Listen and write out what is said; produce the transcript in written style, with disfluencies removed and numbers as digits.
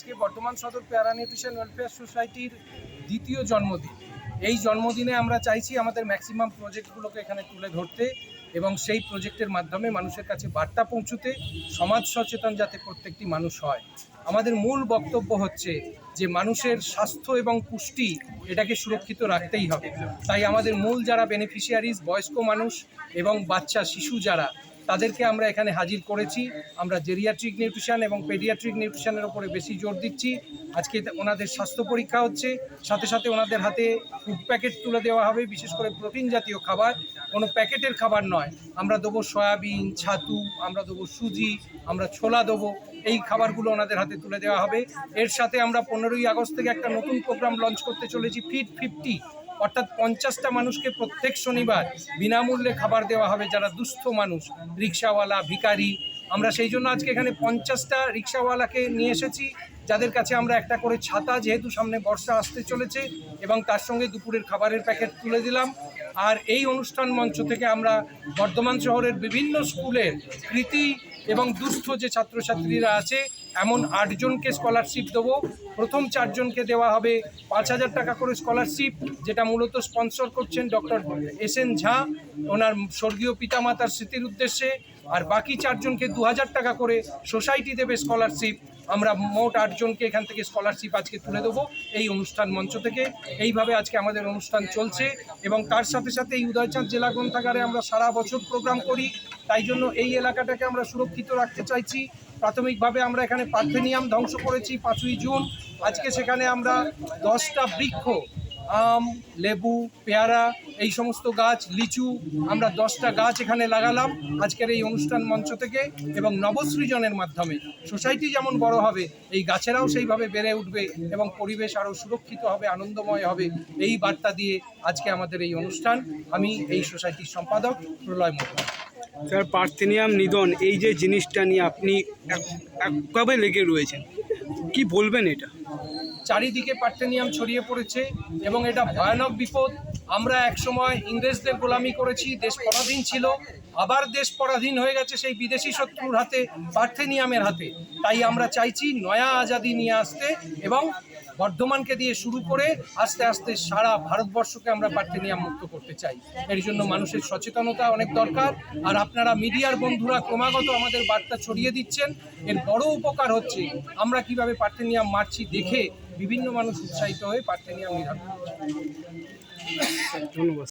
আজকে বর্ধমান সদর প্যারা নিউট্রিশন ওয়েলফেয়ার সোসাইটির দ্বিতীয় জন্মদিন। এই জন্মদিনে আমরা চাইছি আমাদের ম্যাক্সিমাম প্রজেক্টগুলোকে এখানে তুলে ধরতে এবং সেই প্রজেক্টের মাধ্যমে মানুষের কাছে বার্তা পৌঁছতে, সমাজ সচেতন যাতে প্রত্যেকটি মানুষ হয়। আমাদের মূল বক্তব্য হচ্ছে যে মানুষের স্বাস্থ্য এবং পুষ্টি এটাকে সুরক্ষিত রাখতেই হবে। তাই আমাদের মূল যারা বেনিফিশিয়ারিজ, বয়স্ক মানুষ এবং বাচ্চা শিশু যারা, তাদেরকে আমরা এখানে হাজির করেছি। আমরা জেরিয়াট্রিক নিউট্রিশন এবং পেডিয়াট্রিক নিউট্রিশনের ওপরে বেশি জোর দিচ্ছি। আজকে ওনাদের স্বাস্থ্য পরীক্ষা হচ্ছে, সাথে সাথে ওনাদের হাতে ফুড প্যাকেট তুলে দেওয়া হবে, বিশেষ করে প্রোটিন জাতীয় খাবার, কোনো প্যাকেটের খাবার নয়। আমরা দেবো সয়াবিন, ছাতু, আমরা দেবো সুজি, আমরা ছোলা দেবো, এই খাবারগুলো ওনাদের হাতে তুলে দেওয়া হবে। এর সাথে আমরা 15ই আগস্ট থেকে একটা নতুন প্রোগ্রাম লঞ্চ করতে চলেছি, ফিট 50, অর্থাৎ 50টা মানুষকে প্রত্যেক শনিবার বিনামূল্যে খাবার দেওয়া হবে, যারা দুস্থ মানুষ, রিক্সাওয়ালা, ভিখারি। আমরা সেই জন্য আজকে এখানে 50টা রিক্সাওয়ালাকে নিয়ে এসেছি, যাদের কাছে আমরা একটা করে ছাতা, যেহেতু সামনে বর্ষা আসতে চলেছে, এবং তার সঙ্গে দুপুরের খাবারের প্যাকেট তুলে দিলাম। আর এই অনুষ্ঠান মঞ্চ থেকে আমরা বর্ধমান শহরের বিভিন্ন স্কুলের কৃতি এবং দুস্থ যে ছাত্রছাত্রীরা আছে, এমন 8 জনকে স্কলারশিপ দেবো। প্রথম 4 জনকে দেওয়া হবে 5,000 টাকা করে স্কলারশিপ, যেটা মূলত স্পন্সর করছেন ডক্টর SN ঝা, ওনার স্বর্গীয় পিতামাতার স্মৃতির উদ্দেশ্যে। আর বাকি 4 জনকে 2,000 টাকা করে সোসাইটি দেবে স্কলারশিপ। আমরা মোট 8 জনকে এখান থেকে স্কলারশিপ আজকে তুলে দেবো এই অনুষ্ঠান মঞ্চ থেকে। এইভাবে আজকে আমাদের অনুষ্ঠান চলছে, এবং তার সাথে সাথে এই উদয়চাঁদ জেলা গ্রন্থাগারে আমরা সারা বছর প্রোগ্রাম করি। তাই জন্য এই এলাকাটাকে আমরা সুরক্ষিত রাখতে চাইছি। প্রাথমিকভাবে আমরা এখানে পার্থেনিয়াম ধ্বংস করেছি 5ই জুন। আজকে সেখানে আমরা 10টা বৃক্ষ, আম, লেবু, পেয়ারা, এই সমস্ত গাছ, লিচু, আমরা 10টা গাছ এখানে লাগালাম আজকের এই অনুষ্ঠান মঞ্চ থেকে। এবং নবসৃজনের মাধ্যমে সোসাইটি যেমন বড় হবে, এই গাছেরাও সেইভাবে বেড়ে উঠবে এবং পরিবেশ আরও সুরক্ষিত হবে, আনন্দময় হবে, এই বার্তা দিয়ে আজকে আমাদের এই অনুষ্ঠান। আমি এই সোসাইটির সম্পাদক প্রলয় মণ্ডল। স্যার, পার্থেনিয়াম নিধন, এই যে জিনিসটা নিয়ে আপনি একভাবে লেগে রয়েছেন, কি বলবেন? এটা চারিদিকে পার্থেনিয়াম ছড়িয়ে পড়েছে এবং এটা ভয়ানক বিপদ। আমরা একসময় ইংরেজদের গোলামি করেছি, দেশ পরাধীন ছিল, আবার দেশ পরাধীন হয়ে গেছে সেই বিদেশি শত্রুর হাতে, পার্থেনিয়ামের হাতে। তাই আমরা চাইছি নয়া আজাদি নিয়ে আসতে, এবং বর্ধমানকে দিয়ে শুরু করে আস্তে আস্তে সারা ভারতবর্ষকে আমরা পার্থেনিয়াম মুক্ত করতে চাই। এর জন্য মানুষের সচেতনতা অনেক দরকার। আর আপনারা মিডিয়ার বন্ধুরা ক্রমাগত আমাদের বার্তা ছড়িয়ে দিচ্ছেন। এর বড় উপকার হচ্ছে আমরা কিভাবে পার্থেনিয়াম মারছি দেখে বিভিন্ন মানুষ উৎসাহিত হয়ে পার্থেনিয়াম নিধন করছে। ধন্যবাদ।